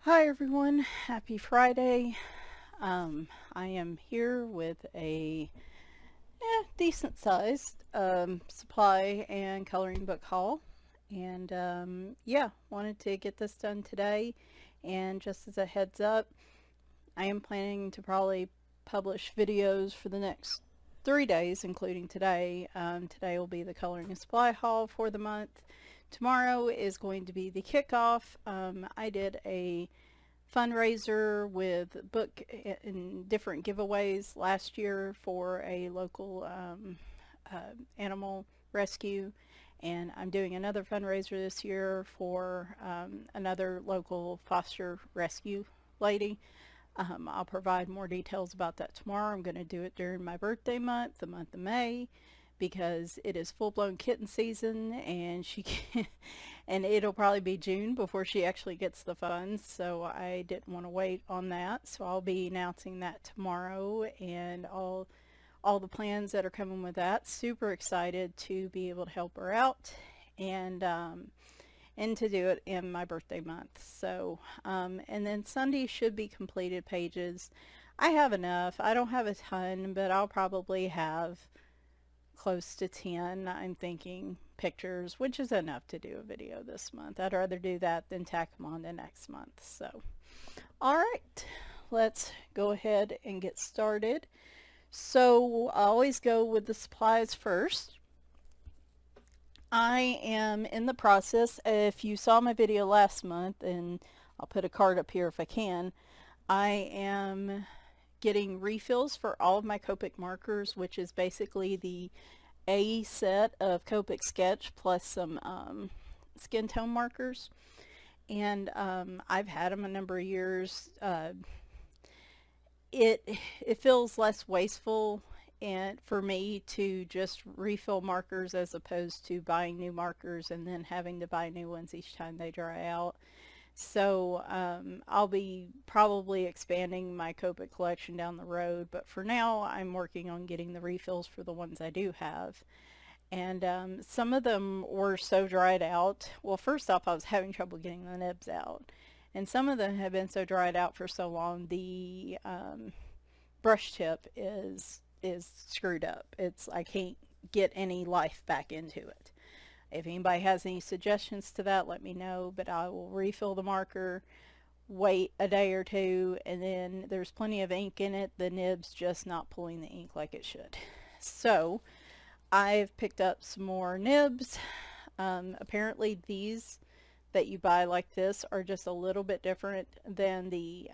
Hi everyone, happy Friday. I am here with a decent sized supply and coloring book haul, and yeah, wanted to get this done today. And just as a heads up, I am planning to probably publish videos for the next 3 days, including today. Today will be the coloring and supply haul for the month. Tomorrow is going to be the kickoff. I did a fundraiser with book and different giveaways last year for a local animal rescue, and I'm doing another fundraiser this year for another local foster rescue lady. I'll provide more details about that tomorrow. I'm going to do it during my birthday month, the month of May, because it is full-blown kitten season, and and it'll probably be June before she actually gets the funds, so I didn't want to wait on that. So I'll be announcing that tomorrow, and all the plans that are coming with that. Super excited to be able to help her out, and to do it in my birthday month. So and then Sunday should be completed pages. I have enough. I don't have a ton, but I'll probably have close to 10, I'm thinking, pictures, which is enough to do a video this month. I'd rather do that than tack them on the next month. So alright, let's go ahead and get started. So I always go with the supplies first. I am in the process, if you saw my video last month, and I'll put a card up here if I can, I am getting refills for all of my Copic markers, which is basically the A set of Copic Sketch plus some skin tone markers. And I've had them a number of years. It feels less wasteful and for me to just refill markers as opposed to buying new markers and then having to buy new ones each time they dry out. So I'll be probably expanding my Copic collection down the road, but for now I'm working on getting the refills for the ones I do have. And some of them were so dried out. Well, first off, I was having trouble getting the nibs out, and some of them have been so dried out for so long the brush tip is screwed up. I can't get any life back into it. If anybody has any suggestions to that, let me know, but I will refill the marker, wait a day or two, and then there's plenty of ink in it. The nib's just not pulling the ink like it should. So I've picked up some more nibs. Apparently these that you buy like this are just a little bit different than the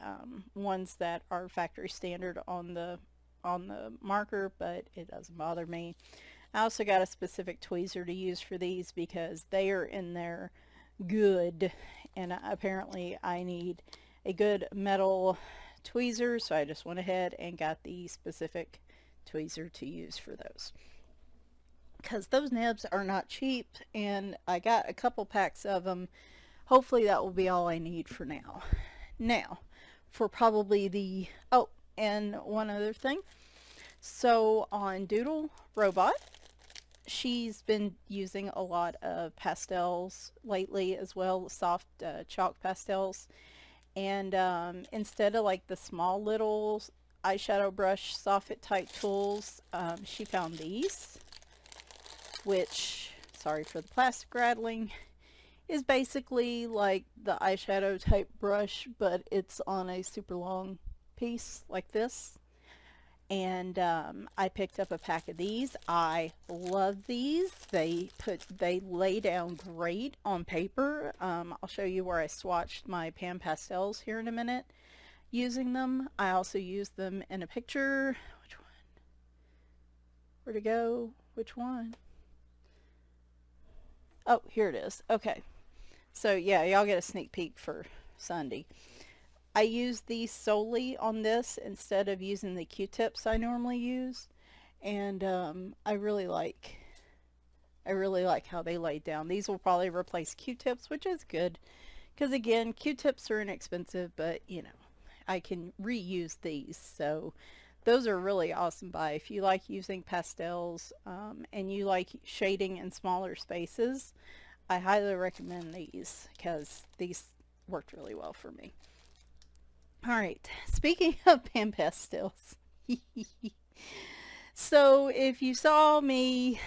ones that are factory standard on the marker, but it doesn't bother me. I also got a specific tweezer to use for these because they are in there good, and apparently I need a good metal tweezer, so I just went ahead and got the specific tweezer to use for those, because those nibs are not cheap, and I got a couple packs of them. Hopefully that will be all I need for now. Now for probably the and one other thing. So on Doodle Robot, she's been using a lot of pastels lately as well, soft chalk pastels. And instead of like the small little eyeshadow brush soffit type tools, she found these, which, sorry for the plastic rattling, is basically like the eyeshadow type brush, but it's on a super long piece like this. And I picked up a pack of these. I love these. They lay down great on paper. I'll show you where I swatched my PanPastels here in a minute using them. I also used them in a picture. Which one? Where'd it go? Which one? Oh, here it is. Okay. So yeah, y'all get a sneak peek for Sunday. I use these solely on this instead of using the Q-tips I normally use, and I really like how they lay down. These will probably replace Q-tips, which is good, because again, Q-tips are inexpensive, but you know, I can reuse these. So those are really awesome buy if you like using pastels and you like shading in smaller spaces. I highly recommend these because these worked really well for me. All right, speaking of PanPastels, so if you saw me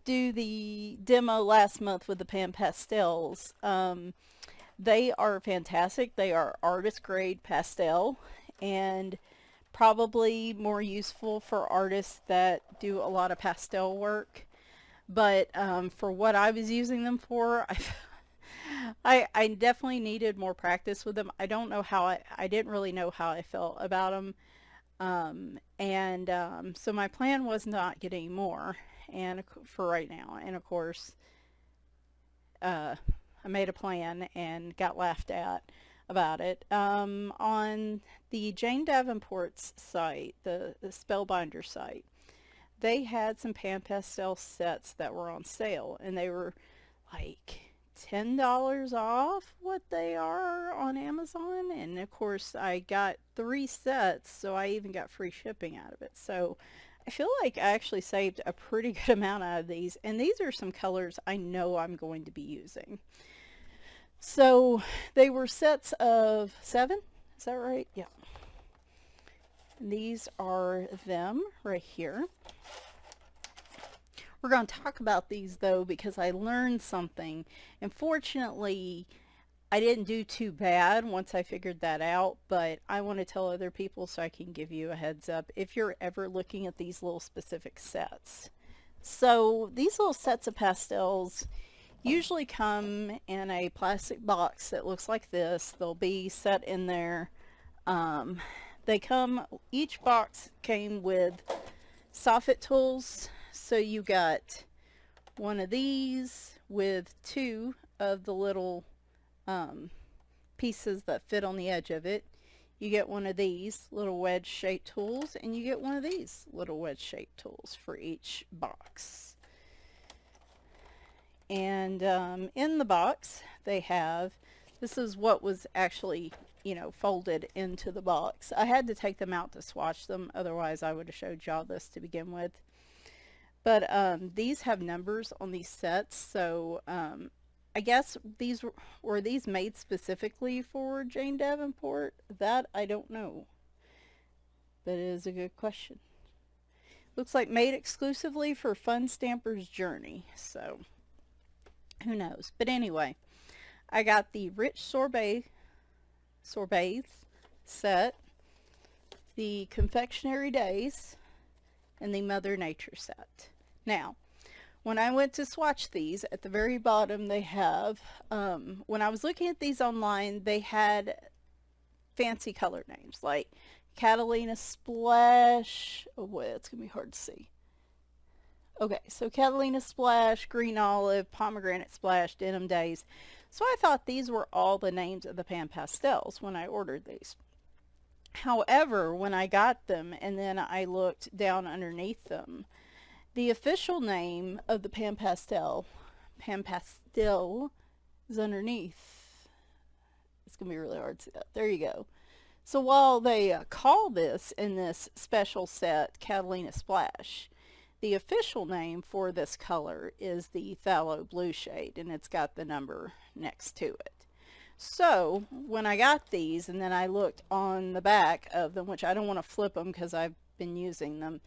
do the demo last month with the PanPastels, they are fantastic. They are artist grade pastel and probably more useful for artists that do a lot of pastel work. But for what I was using them for, I definitely needed more practice with them. I don't know how I didn't really know how I felt about them. So my plan was not get any more and for right now. And of course, I made a plan and got laughed at about it. On the Jane Davenport's site, the Spellbinder site, they had some PanPastel sets that were on sale, and they were like $10 off what they are on Amazon. And of course, I got 3 sets, so I even got free shipping out of it. So I feel like I actually saved a pretty good amount out of these, and these are some colors I know I'm going to be using. So they were sets of 7, is that right? Yeah. And these are them right here. We're going to talk about these though because I learned something, and fortunately I didn't do too bad once I figured that out, but I want to tell other people so I can give you a heads up if you're ever looking at these little specific sets. So these little sets of pastels usually come in a plastic box that looks like this. They'll be set in there. Each box came with soffit tools. So you got one of these with 2 of the little pieces that fit on the edge of it. You get one of these little wedge shaped tools, and you get one of these little wedge shaped tools for each box. And in the box they have, this is what was actually, folded into the box. I had to take them out to swatch them, otherwise I would have showed y'all this to begin with. But these have numbers on these sets, so I guess were these made specifically for Jane Davenport? That I don't know, but it is a good question. Looks like made exclusively for Fun Stamper's Journey, so who knows. But anyway, I got the Rich Sorbets set, the Confectionery Days, and the Mother Nature set. Now, when I went to swatch these, at the very bottom they have, when I was looking at these online, they had fancy color names like Catalina Splash. Oh boy, that's going to be hard to see. Okay, so Catalina Splash, Green Olive, Pomegranate Splash, Denim Days. So I thought these were all the names of the PanPastels when I ordered these. However, when I got them and then I looked down underneath them, the official name of the PanPastel is underneath. It's going to be really hard to see that. There you go. So while they call this in this special set Catalina Splash, the official name for this color is the Phthalo Blue shade, and it's got the number next to it. So when I got these and then I looked on the back of them, which I don't want to flip them because I've been using them,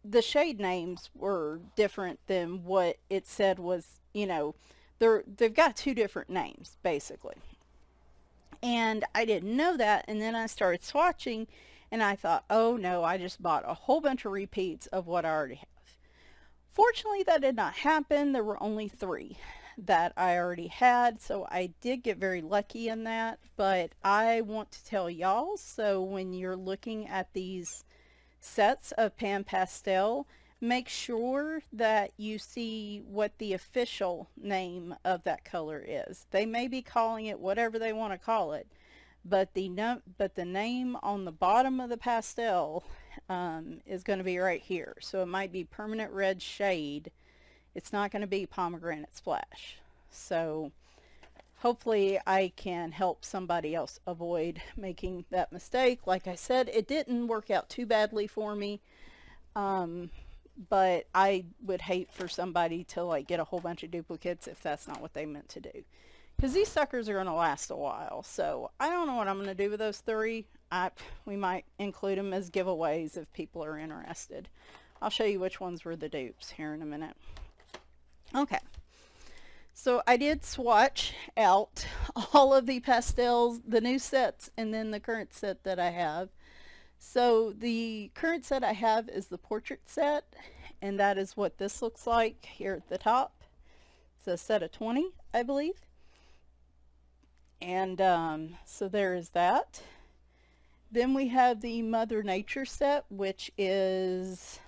the shade names were different than what it said was, they've got 2 different names basically. And I didn't know that, and then I started swatching and I thought, oh no, I just bought a whole bunch of repeats of what I already have. Fortunately, that did not happen. There were only 3 that I already had, so I did get very lucky in that. But I want to tell y'all, so when you're looking at these sets of PanPastel, make sure that you see what the official name of that color is. They may be calling it whatever they want to call it, but the name on the bottom of the pastel is going to be right here. So it might be Permanent Red Shade. It's not going to be Pomegranate Splash. So hopefully I can help somebody else avoid making that mistake. Like I said, it didn't work out too badly for me, but I would hate for somebody to like get a whole bunch of duplicates if that's not what they meant to do. because these suckers are going to last a while. So I don't know what I'm going to do with those 3. We might include them as giveaways if people are interested. I'll show you which ones were the dupes here in a minute. Okay. So I did swatch out all of the pastels, the new sets, and then the current set that I have. So the current set I have is the portrait set, and that is what this looks like here at the top. It's a set of 20, I believe. And so there is that. Then we have the Mother Nature set, which is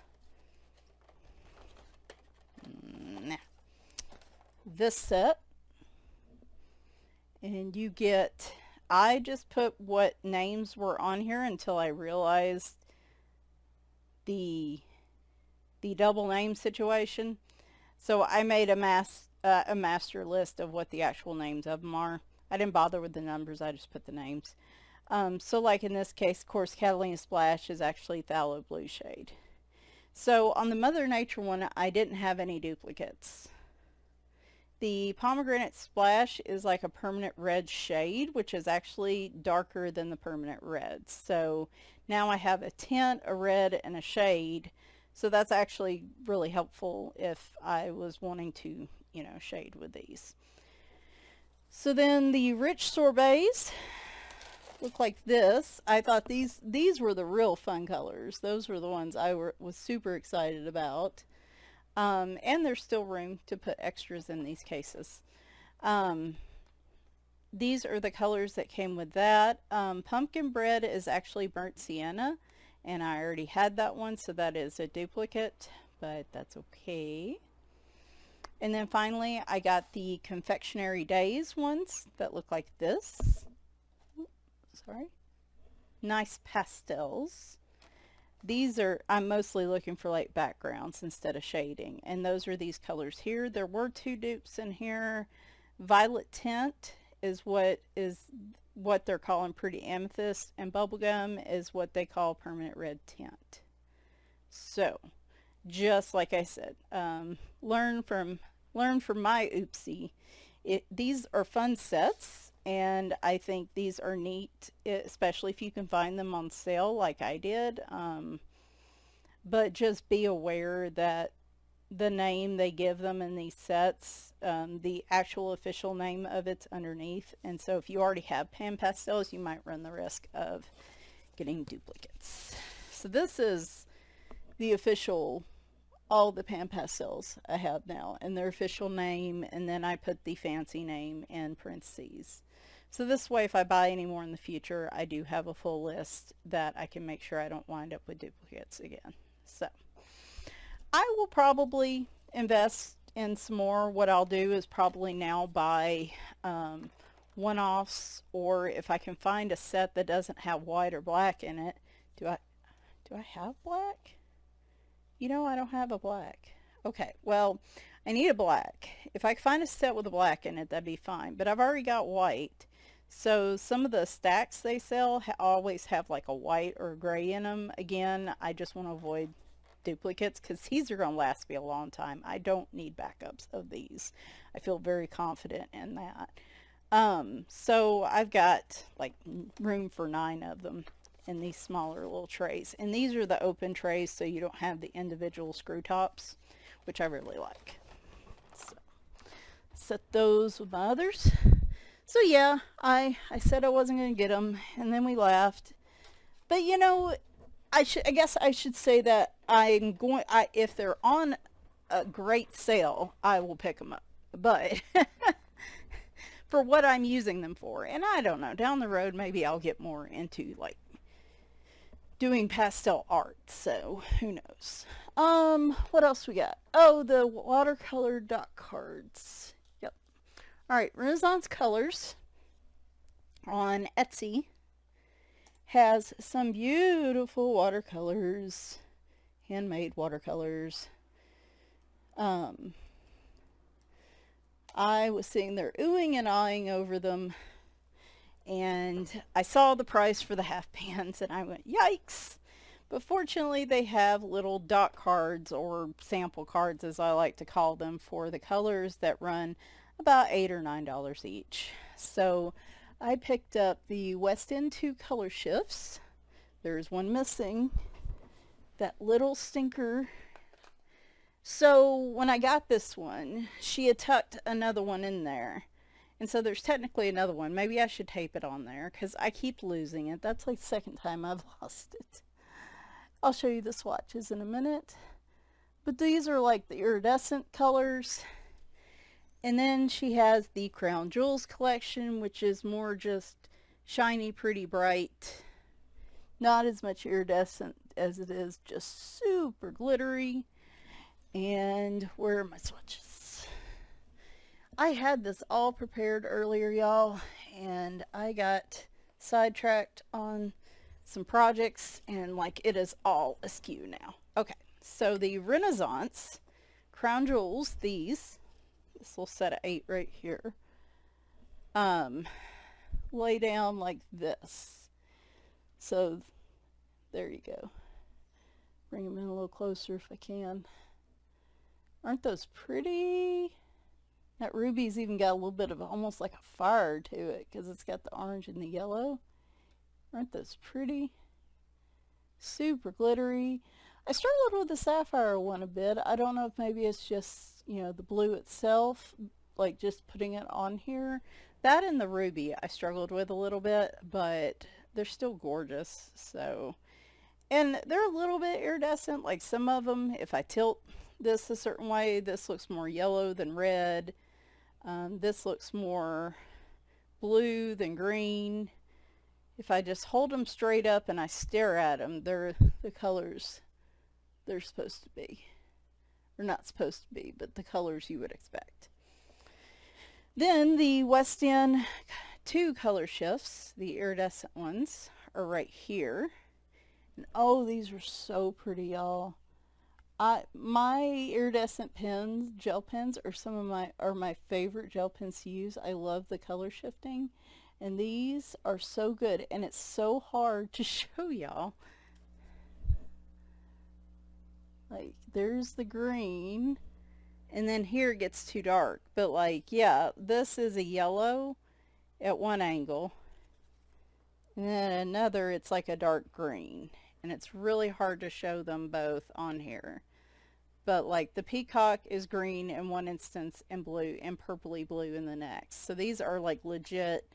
this set. And you get, I just put what names were on here until I realized the double name situation. So I made a master list of what the actual names of them are. I didn't bother with the numbers, I just put the names. So like in this case, of course, Catalina Splash is actually Phthalo Blue shade. So on the Mother Nature one, I didn't have any duplicates. The Pomegranate Splash is like a permanent red shade, which is actually darker than the permanent red. So now I have a tint, a red, and a shade. So that's actually really helpful if I was wanting to, you know, shade with these. So then the Rich Sorbets look like this. I thought these were the real fun colors. Those were the ones I was super excited about. And there's still room to put extras in these cases. These are the colors that came with that. Pumpkin Bread is actually Burnt Sienna, and I already had that one, so that is a duplicate, but that's okay. And then finally, I got the Confectionery Days ones that look like this. Sorry. Nice pastels. These are, I'm mostly looking for like backgrounds instead of shading, and those are these colors here. There were 2 dupes in here. Violet Tint is what they're calling Pretty Amethyst, and Bubblegum is what they call Permanent Red Tint. So just like I said, learn from my oopsie. These are fun sets, and I think these are neat, especially if you can find them on sale like I did. But just be aware that the name they give them in these sets, the actual official name of it's underneath, and so if you already have PanPastels, you might run the risk of getting duplicates. So this is the official, all the PanPastels I have now, and their official name, and then I put the fancy name in parentheses. So this way, if I buy any more in the future, I do have a full list that I can make sure I don't wind up with duplicates again. So I will probably invest in some more. What I'll do is probably now buy one-offs, or if I can find a set that doesn't have white or black in it. Do I have black? You know, I don't have a black. Okay, well, I need a black. If I can find a set with a black in it, that'd be fine. But I've already got white. So some of the stacks they sell always have like a white or a gray in them. Again, I just want to avoid duplicates because these are going to last me a long time. I don't need backups of these. I feel very confident in that. So I've got like room for 9 of them in these smaller little trays. And these are the open trays, so you don't have the individual screw tops, which I really like. So set those with my others. So yeah, I said I wasn't going to get them, and then we laughed. But you know, I guess I should say that if they're on a great sale, I will pick them up. But for what I'm using them for, and I don't know, down the road maybe I'll get more into like doing pastel art, so who knows. What else we got? Oh, the watercolor dot cards. Yep. All right, Renaissance Colors on Etsy has some beautiful watercolors, handmade watercolors. I was sitting there oohing and aahing over them, and I saw the price for the half pans, and I went, yikes! But fortunately, they have little dot cards, or sample cards as I like to call them, for the colors that run about $8 or $9 each. So I picked up the West End 2 color shifts. There's one missing, that little stinker. So when I got this one, she had tucked another one in there. And so there's technically another one. Maybe I should tape it on there because I keep losing it. That's like the second time I've lost it. I'll show you the swatches in a minute. But these are like the iridescent colors. And then she has the Crown Jewels collection, which is more just shiny, pretty, bright. Not as much iridescent as it is just super glittery. And where are my swatches? I had this all prepared earlier, y'all, and I got sidetracked on some projects, and like it is all askew now. Okay, so the Renaissance Crown Jewels, this little set of 8 right here, lay down like this. So there you go. Bring them in a little closer if I can. Aren't those pretty? That ruby's even got a little bit of almost like a fire to it because it's got the orange and the yellow. Aren't those pretty? Super glittery. I struggled with the sapphire one a bit. I don't know if maybe it's just, you know, the blue itself, like just putting it on here. That and the ruby I struggled with a little bit, but they're still gorgeous. So, and they're a little bit iridescent. Like some of them, if I tilt this a certain way, this looks more yellow than red. This looks more blue than green. If I just hold them straight up and I stare at them, they're the colors they're supposed to be. Or not supposed to be, but the colors you would expect. Then the West End 2 color shifts, the iridescent ones, are right here. And oh, these are so pretty, y'all. My iridescent pens, gel pens, are my favorite gel pens to use. I love the color shifting, and these are so good, and it's so hard to show y'all. Like there's the green, and then here it gets too dark, but like, yeah, this is a yellow at one angle, and then another it's like a dark green, and it's really hard to show them both on here. But like the peacock is green in one instance and blue and purpley blue in the next. So these are like legit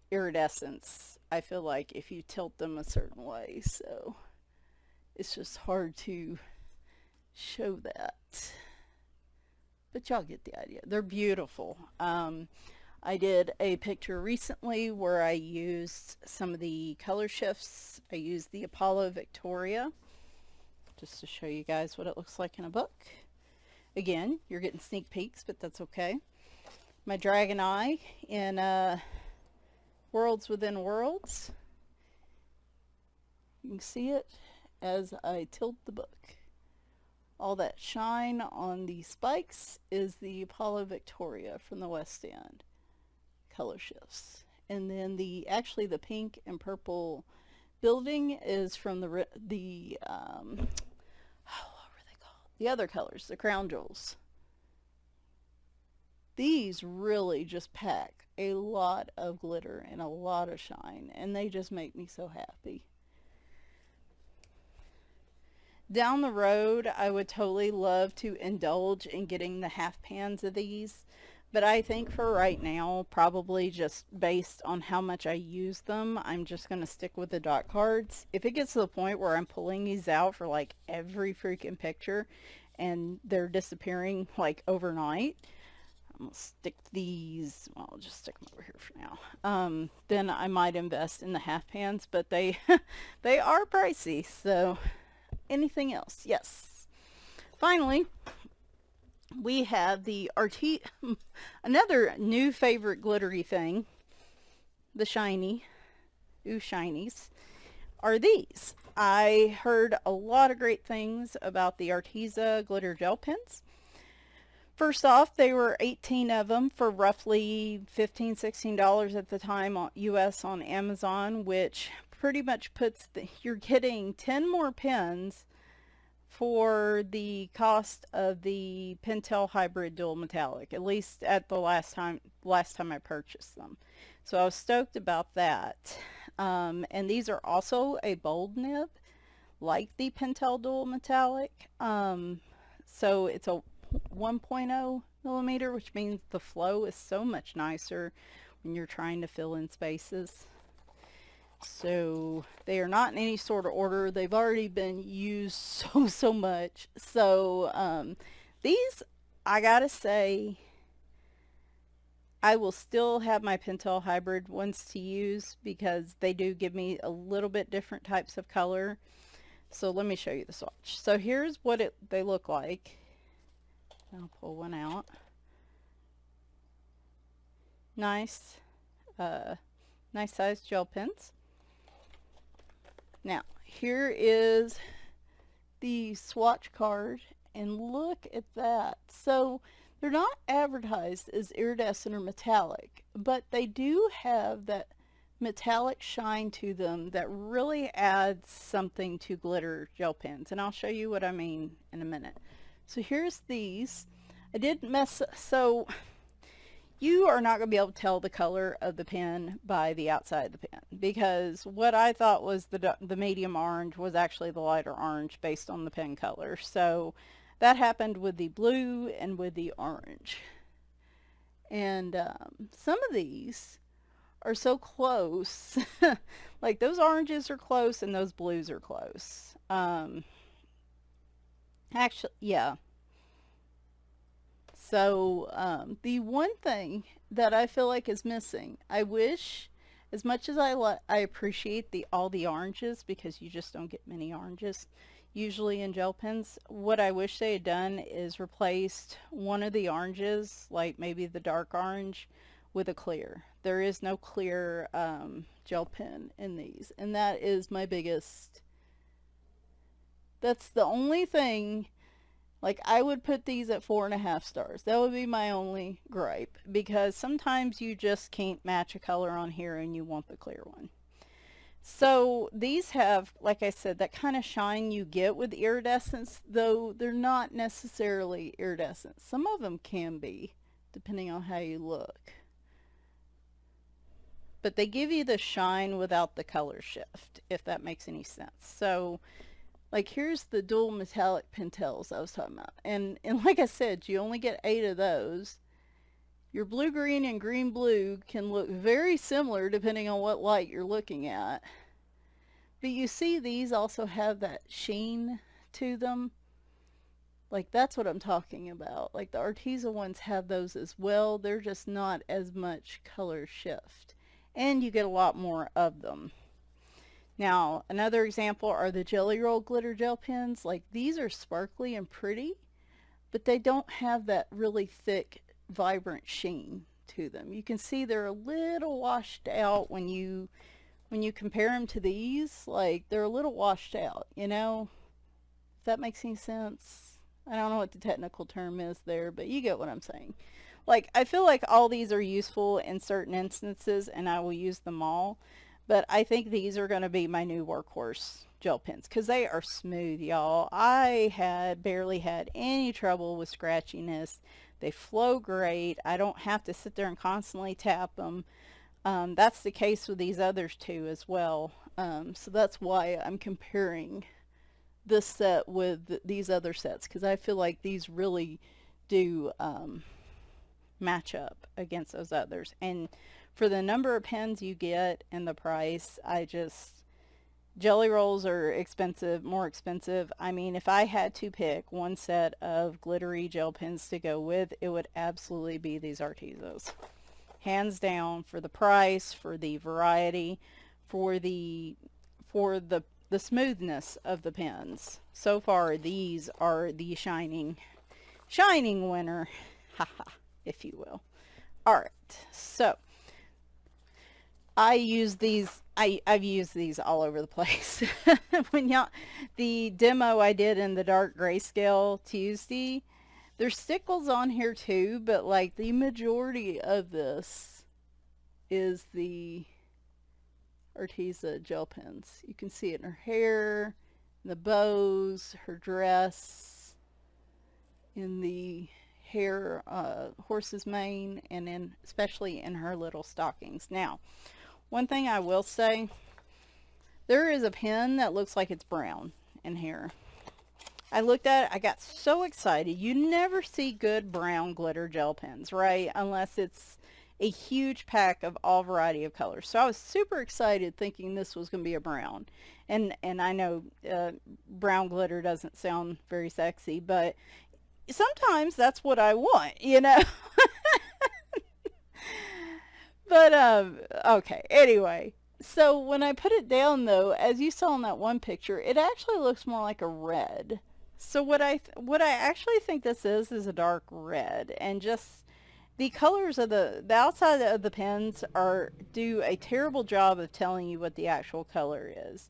iridescence, I feel like, if you tilt them a certain way. So it's just hard to show that. But y'all get the idea. They're beautiful. I did a picture recently where I used some of the color shifts. I used the Apollo Victoria, just to show you guys what it looks like in a book. Again, you're getting sneak peeks, but that's okay. My Dragon Eye in Worlds Within Worlds. You can see it as I tilt the book. All that shine on the spikes is the Apollo Victoria from the West End color shifts. And then actually the pink and purple building is from what were they called? The other colors, the Crown Jewels. These really just pack a lot of glitter and a lot of shine, and they just make me so happy. Down the road, I would totally love to indulge in getting the half pans of these, but I think for right now, probably just based on how much I use them, I'm just going to stick with the dot cards. If it gets to the point where I'm pulling these out for like every freaking picture and they're disappearing like overnight, I'm going to stick these, well, I'll just stick them over here for now. Then I might invest in the half pans, but they are pricey, so anything else? Yes. Finally, we have the another new favorite glittery thing, the shiny, shinies, are these. I heard a lot of great things about the Arteza glitter gel pens. First off, they were 18 of them for roughly $15, $16 at the time on US on Amazon, which pretty much puts you're getting 10 more pens for the cost of the Pentel Hybrid Dual Metallic, at least at the last time I purchased them. So I was stoked about that. And these are also a bold nib, like the Pentel Dual Metallic. So it's a 1.0 millimeter, which means the flow is so much nicer when you're trying to fill in spaces. So they are not in any sort of order. They've already been used so much. So these, I gotta say, I will still have my Pentel Hybrid ones to use because they do give me a little bit different types of color. So let me show you the swatch. So here's what they look like. I'll pull one out. Nice, nice sized gel pens. Now, here is the swatch card, and look at that. So they're not advertised as iridescent or metallic, but they do have that metallic shine to them that really adds something to glitter gel pens, and I'll show you what I mean in a minute. So here's these. I did mess, so you are not going to be able to tell the color of the pen by the outside of the pen, because what I thought was the medium orange was actually the lighter orange based on the pen color. So that happened with the blue and with the orange. And some of these are so close. Like those oranges are close and those blues are close. Actually, yeah. So the one thing that I feel like is missing, I wish, as much as I appreciate all the oranges, because you just don't get many oranges usually in gel pens, what I wish they had done is replaced one of the oranges, like maybe the dark orange, with a clear. There is no clear gel pen in these, and that is my biggest, that's the only thing. Like, I would put these at 4.5 stars. That would be my only gripe, because sometimes you just can't match a color on here and you want the clear one. So these have, like I said, that kind of shine you get with iridescence, though they're not necessarily iridescent. Some of them can be, depending on how you look. But they give you the shine without the color shift, if that makes any sense. So like here's the dual metallic Pentels I was talking about. And like I said, you only get 8 of those. Your blue-green and green-blue can look very similar depending on what light you're looking at. But you see these also have that sheen to them. Like that's what I'm talking about. Like the Arteza ones have those as well. They're just not as much color shift. And you get a lot more of them. Now, another example are the Jelly Roll glitter gel pens. Like these are sparkly and pretty, but they don't have that really thick, vibrant sheen to them. You can see they're a little washed out when you compare them to these. Like they're a little washed out, you know? If that makes any sense. I don't know what the technical term is there, but you get what I'm saying. Like I feel like all these are useful in certain instances and I will use them all. But I think these are going to be my new workhorse gel pens because they are smooth, y'all. I barely had any trouble with scratchiness. They flow great. I don't have to sit there and constantly tap them. That's the case with these others too as well. So that's why I'm comparing this set with these other sets, because I feel like these really do match up against those others. And for the number of pens you get and the price, Jelly Rolls are expensive, more expensive. I mean, if I had to pick one set of glittery gel pens to go with, it would absolutely be these Artezas. Hands down, for the price, for the variety, for the smoothness of the pens. So far, these are the shining winner, haha, if you will. Alright, so I've used these all over the place. The demo I did in the dark grayscale Tuesday, there's stickles on here too, but like the majority of this is the Arteza gel pens. You can see it in her hair, the bows, her dress, in the hair, horse's mane, and especially in her little stockings. Now, one thing I will say, there is a pen that looks like it's brown in here. I looked at it, I got so excited. You never see good brown glitter gel pens, right? Unless it's a huge pack of all variety of colors. So I was super excited thinking this was going to be a brown. And I know brown glitter doesn't sound very sexy, but sometimes that's what I want, you know? But, okay, anyway. So when I put it down, though, as you saw in that one picture, it actually looks more like a red. So what I actually think this is a dark red, and just the colors of the outside of the pens do a terrible job of telling you what the actual color is.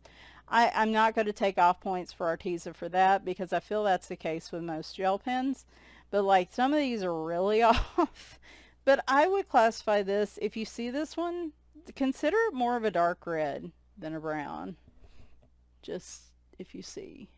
I'm not going to take off points for Arteza for that, because I feel that's the case with most gel pens. But like some of these are really off. But I would classify this, if you see this one, consider it more of a dark red than a brown. Just if you see.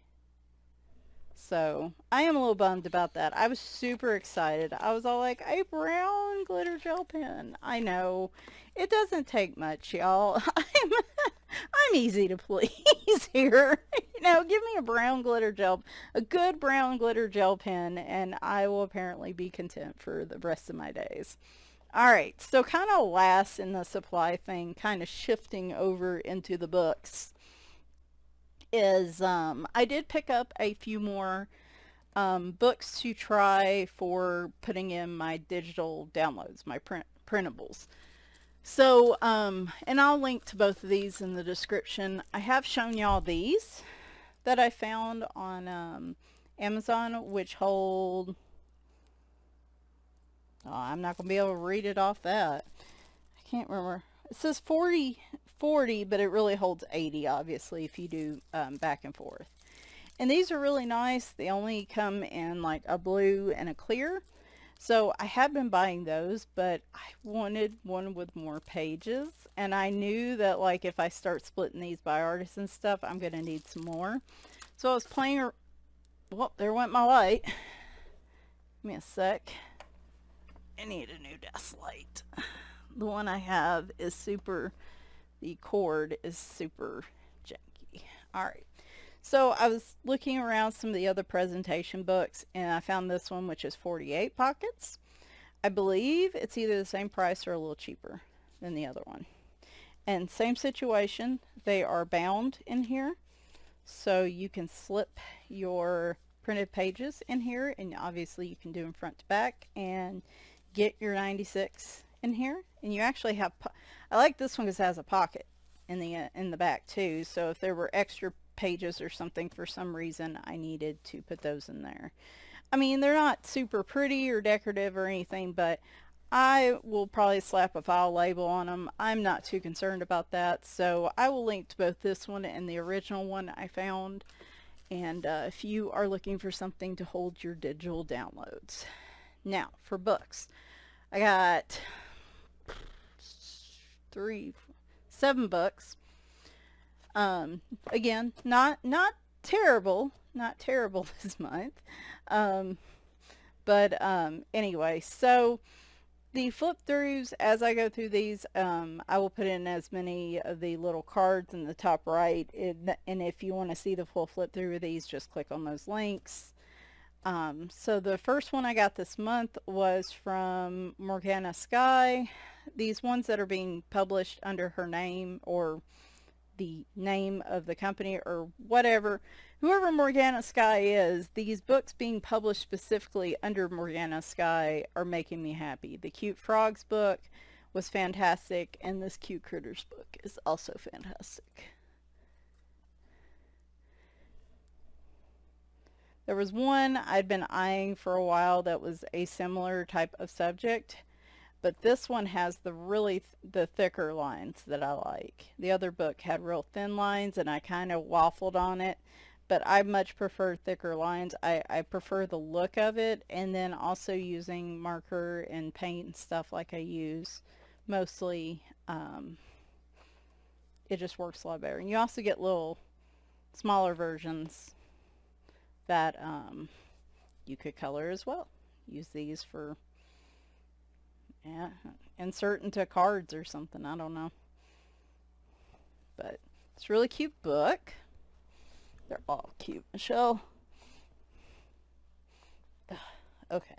So I am a little bummed about that. I was super excited. I was all like, a brown glitter gel pen. I know. It doesn't take much, y'all. I'm easy to please here. You know, give me a brown glitter gel, a good brown glitter gel pen, and I will apparently be content for the rest of my days. All right, so kind of last in the supply thing, kind of shifting over into the books, is I did pick up a few more books to try for putting in my digital downloads, my printables. So, and I'll link to both of these in the description. I have shown y'all these that I found on Amazon, which hold, oh, I'm not going to be able to read it off that. I can't remember. It says 40, but it really holds 80, obviously, if you do back and forth. And these are really nice. They only come in like a blue and a clear. So I have been buying those, but I wanted one with more pages. And I knew that like if I start splitting these by artists and stuff, I'm going to need some more. So I was playing, well, there went my light. Give me a sec. I need a new desk light. The one I have is super, the cord is super janky. Alright, so I was looking around some of the other presentation books, and I found this one, which is 48 pockets. I believe it's either the same price or a little cheaper than the other one. And same situation, they are bound in here, so you can slip your printed pages in here, and obviously you can do them front to back and get your 96 in here. And you actually have, I like this one because it has a pocket in the back too, so if there were extra pages or something for some reason I needed to put those in there. I mean, they're not super pretty or decorative or anything, but I will probably slap a file label on them. I'm not too concerned about that, so I will link to both this one and the original one I found. And if you are looking for something to hold your digital downloads. Now for books, I got 7 books. Again, not terrible this month. Anyway, so the flip throughs, as I go through these, I will put in as many of the little cards in the top right, and if you want to see the full flip through of these, just click on those links. So the first one I got this month was from Morgana Skye. These ones that are being published under her name, or the name of the company, or whatever, whoever Morgana Skye is, these books being published specifically under Morgana Skye are making me happy. The Cute Frogs book was fantastic, and this Cute Critters book is also fantastic. There was one I'd been eyeing for a while that was a similar type of subject, but this one has the thicker lines that I like. The other book had real thin lines, and I kind of waffled on it, but I much prefer thicker lines. I prefer the look of it, and then also using marker and paint and stuff like I use mostly. It just works a lot better. And you also get little smaller versions that you could color as well. Use these for, yeah, insert into cards or something, I don't know. But it's a really cute book. They're all cute, Michelle. Okay,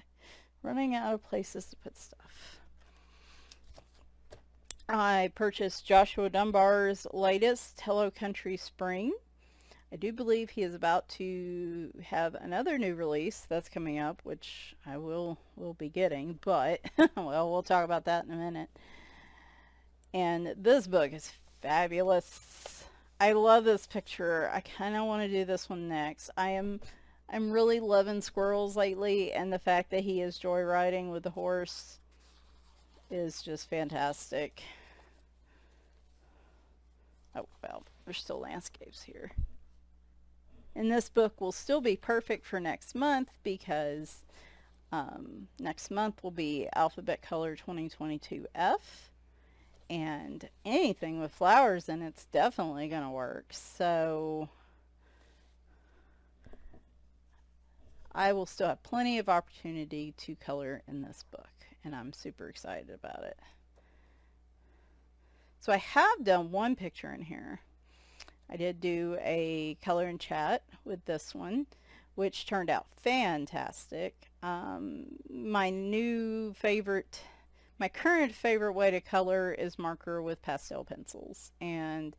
running out of places to put stuff. I purchased Joshua Dunbar's latest Hello Country Spring. I do believe he is about to have another new release that's coming up, which I will be getting, but well, we'll talk about that in a minute. And this book is fabulous. I love this picture. I kind of want to do this one next. I'm really loving squirrels lately, and the fact that he is joyriding with the horse is just fantastic. Oh, well, there's still landscapes here. And this book will still be perfect for next month because next month will be Alphabet Color 2022F. And anything with flowers in it's definitely going to work. So I will still have plenty of opportunity to color in this book, and I'm super excited about it. So I have done one picture in here. I did do a color and chat with this one, which turned out fantastic. My current favorite way to color is marker with pastel pencils, and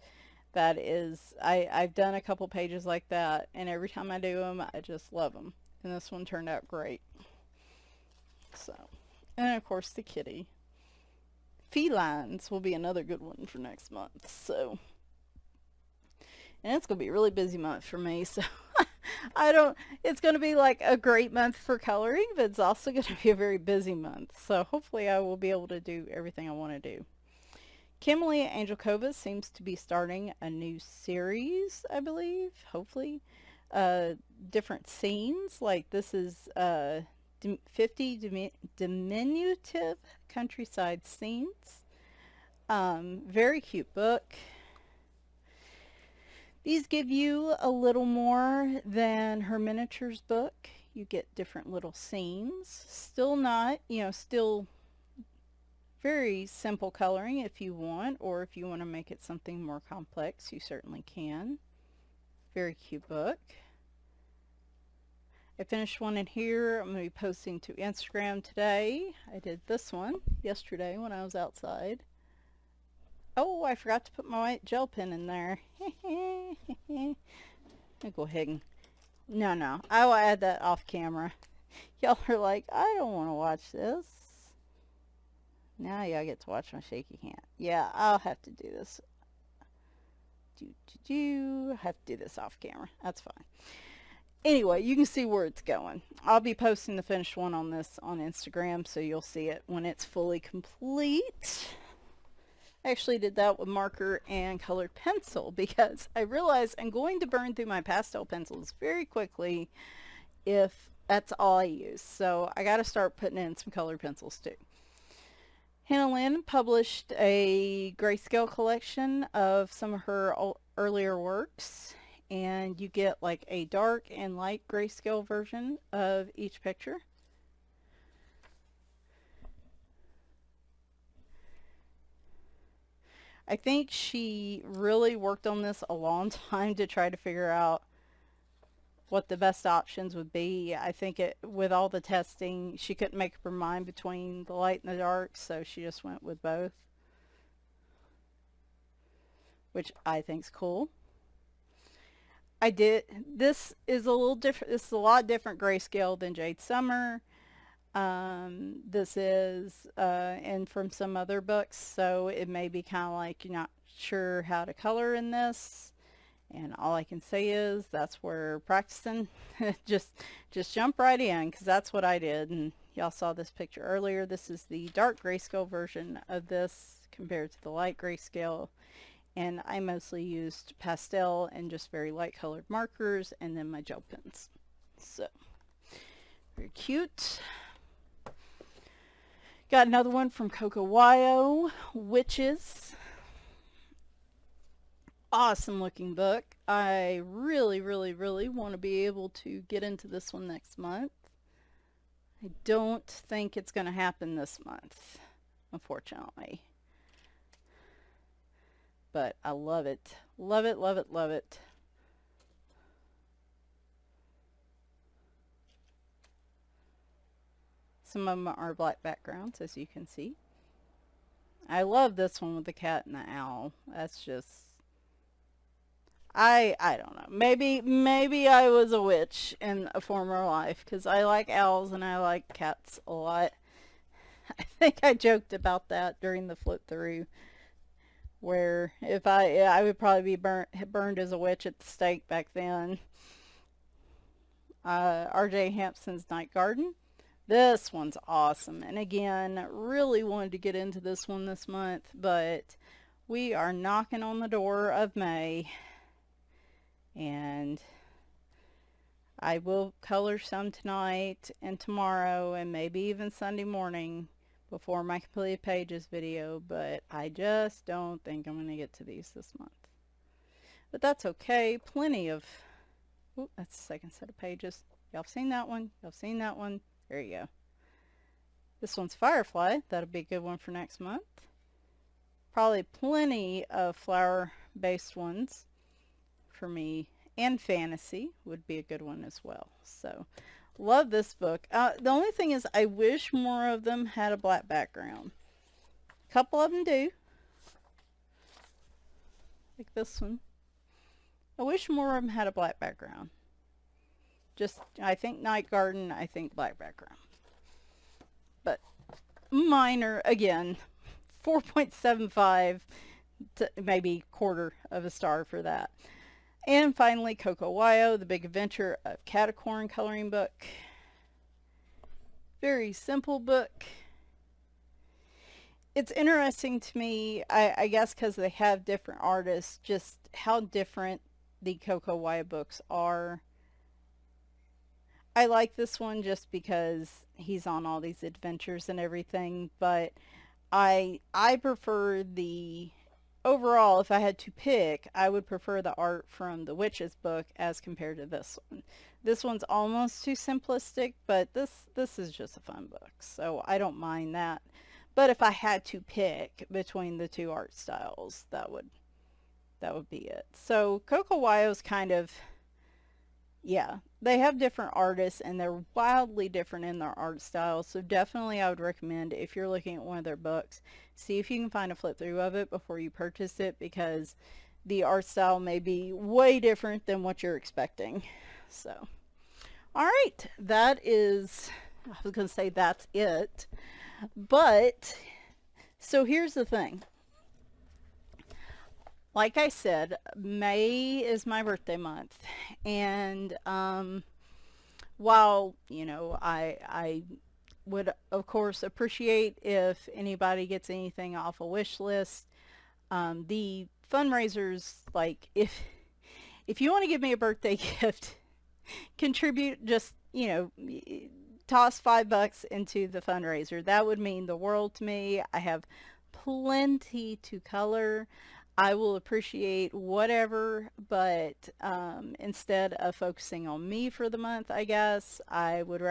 that is, I've done a couple pages like that, and every time I do them, I just love them. And this one turned out great. So, and of course the kitty. Felines will be another good one for next month. So, and it's going to be a really busy month for me. So, it's going to be like a great month for coloring, but it's also going to be a very busy month. So, hopefully I will be able to do everything I want to do. Kameliya Angelkova seems to be starting a new series, I believe, hopefully. Different scenes, like this is 50 diminutive countryside scenes. Very cute book. These give you a little more than her miniatures book. You get different little scenes. Still not, still very simple coloring if you want, or if you want to make it something more complex, you certainly can. Very cute book. I finished one in here. I'm going to be posting to Instagram today. I did this one yesterday when I was outside. Oh, I forgot to put my white gel pen in there. I'll go ahead and... No. I will add that off camera. Y'all are like, I don't want to watch this. Now y'all get to watch my shaky hand. Yeah, I'll have to do this. I have to do this off camera. That's fine. Anyway, you can see where it's going. I'll be posting the finished one on this on Instagram, so you'll see it when it's fully complete. I actually did that with marker and colored pencil because I realized I'm going to burn through my pastel pencils very quickly if that's all I use. So I got to start putting in some colored pencils too. Lynn published a Grayscale collection of some of her earlier works, and you get like a dark and light grayscale version of each picture. I think she really worked on this a long time to try to figure out what the best options would be. I think with all the testing, she couldn't make up her mind between the light and the dark, so she just went with both, which I think's cool. This is a little different. This is a lot different grayscale than Jade Summer. This is and from some other books, so it may be kind of like you're not sure how to color in this, and all I can say is that's where practicing. just jump right in, because that's what I did. And y'all saw this picture earlier. This is the dark grayscale version of this compared to the light grayscale. And I mostly used pastel and just very light colored markers, and then my gel pens. So, very cute. Got another one from Coco Wyo, Witches. Awesome looking book. I really, really, really want to be able to get into this one next month. I don't think it's going to happen this month, unfortunately. But I love it. Love it, love it, love it. Some of them are black backgrounds, as you can see. I love this one with the cat and the owl. That's just... I don't know. Maybe I was a witch in a former life, because I like owls and I like cats a lot. I think I joked about that during the flip through, where if I would probably be burned as a witch at the stake back then. R.J. Hampson's Night Garden. This one's awesome, and again, really wanted to get into this one this month, but we are knocking on the door of May, and I will color some tonight and tomorrow and maybe even Sunday morning before my completed pages video, but I just don't think I'm going to get to these this month. But that's okay. Plenty of... Ooh, that's the second set of pages. Y'all have seen that one. Y'all have seen that one. There you go. This one's Firefly. That'll be a good one for next month. Probably plenty of flower-based ones for me. And fantasy would be a good one as well. So, love this book. The only thing is I wish more of them had a black background. A couple of them do. Like this one. I wish more of them had a black background. Just, I think Night Garden, I think black background. But minor, again, 4.75 to maybe quarter of a star for that. And finally, Coco Wyo, The Big Adventure of Caticorn coloring book. Very simple book. It's interesting to me, I guess because they have different artists, just how different the Coco Wyo books are. I like this one just because he's on all these adventures and everything, but I prefer the... Overall, if I had to pick, I would prefer the art from the Witches book as compared to this one. This one's almost too simplistic, but this is just a fun book, so I don't mind that. But if I had to pick between the two art styles, that would be it. So Coco Wyo's kind of... Yeah, they have different artists and they're wildly different in their art style, so definitely I would recommend, if you're looking at one of their books, see if you can find a flip through of it before you purchase it, because the art style may be way different than what you're expecting. So, alright, that is, I was going to say that's it, but, so here's the thing. Like I said, May is my birthday month, and while, you know, I would, of course, appreciate if anybody gets anything off a wish list. The fundraisers, like, if you want to give me a birthday gift, contribute, just, you know, toss $5 into the fundraiser. That would mean the world to me. I have plenty to color. I will appreciate whatever, but instead of focusing on me for the month, I guess, I would,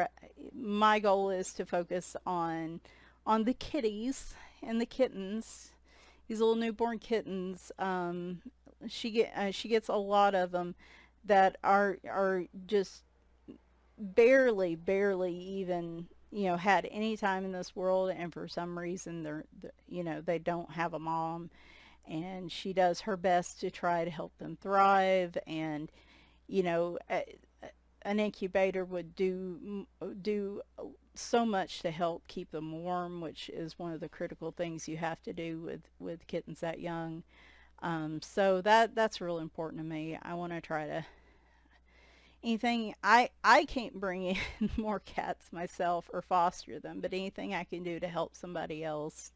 my goal is to focus on the kitties and the kittens, these little newborn kittens. She gets a lot of them that are just barely even, you know, had any time in this world, and for some reason they're you know, they don't have a mom. And she does her best to try to help them thrive, and, you know, an incubator would do so much to help keep them warm, which is one of the critical things you have to do with kittens that young. So that's real important to me. I want to try to, anything, I can't bring in more cats myself or foster them, but anything I can do to help somebody else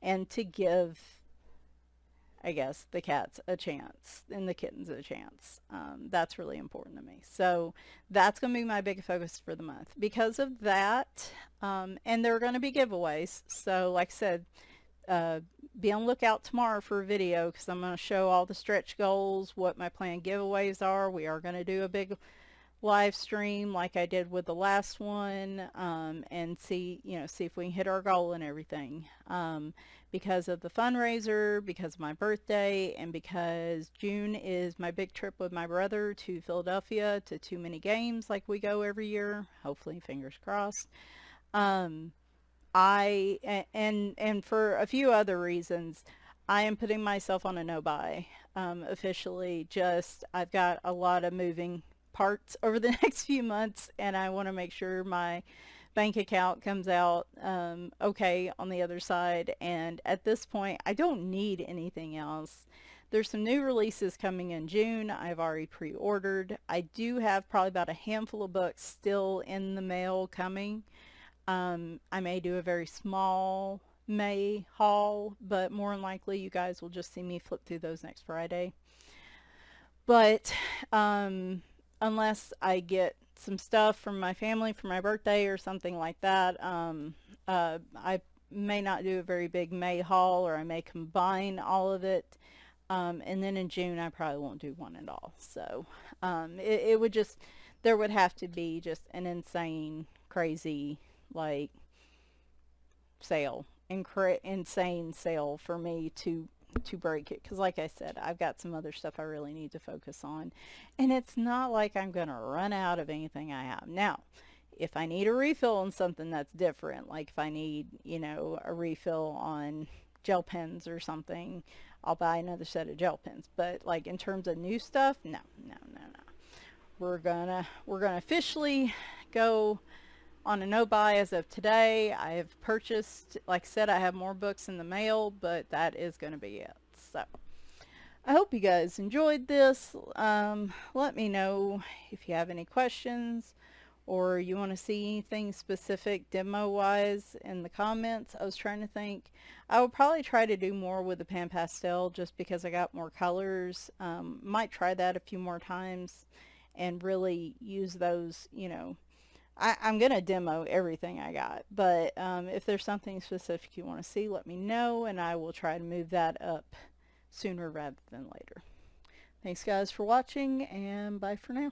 and to give, I guess, the cats a chance and the kittens a chance. That's really important to me. So that's going to be my big focus for the month. Because of that, and there are going to be giveaways. So like I said, be on lookout tomorrow for a video, because I'm going to show all the stretch goals, what my planned giveaways are. We are going to do a big live stream like I did with the last one, and see if we can hit our goal and everything, because of the fundraiser, because of my birthday, and because June is my big trip with my brother to Philadelphia to Too Many Games, like we go every year, hopefully, fingers crossed. And for a few other reasons, I am putting myself on a no-buy, officially. Just, I've got a lot of moving parts over the next few months, and I want to make sure my bank account comes out okay on the other side. And at this point, I don't need anything else. There's some new releases coming in June. I've already pre-ordered. I do have probably about a handful of books still in the mail coming. I may do a very small May haul, but more than likely you guys will just see me flip through those next Friday. But unless I get some stuff from my family for my birthday or something like that, I may not do a very big May haul, or I may combine all of it. And then in June I probably won't do one at all. So it would just, there would have to be just an insane, crazy, like, sale, insane sale for me to break it, because like I said, I've got some other stuff I really need to focus on, and it's not like I'm gonna run out of anything I have. Now, if I need a refill on something, that's different. Like if I need, a refill on gel pens or something, I'll buy another set of gel pens. But like in terms of new stuff, no. We're gonna officially go on a no-buy as of today. I have purchased, like I said, I have more books in the mail, but that is going to be it. So I hope you guys enjoyed this. Let me know if you have any questions, or you want to see anything specific demo-wise in the comments. I was trying to think. I will probably try to do more with the PanPastel, just because I got more colors. Might try that a few more times and really use those, I'm going to demo everything I got, but if there's something specific you want to see, let me know, and I will try to move that up sooner rather than later. Thanks guys for watching, and bye for now.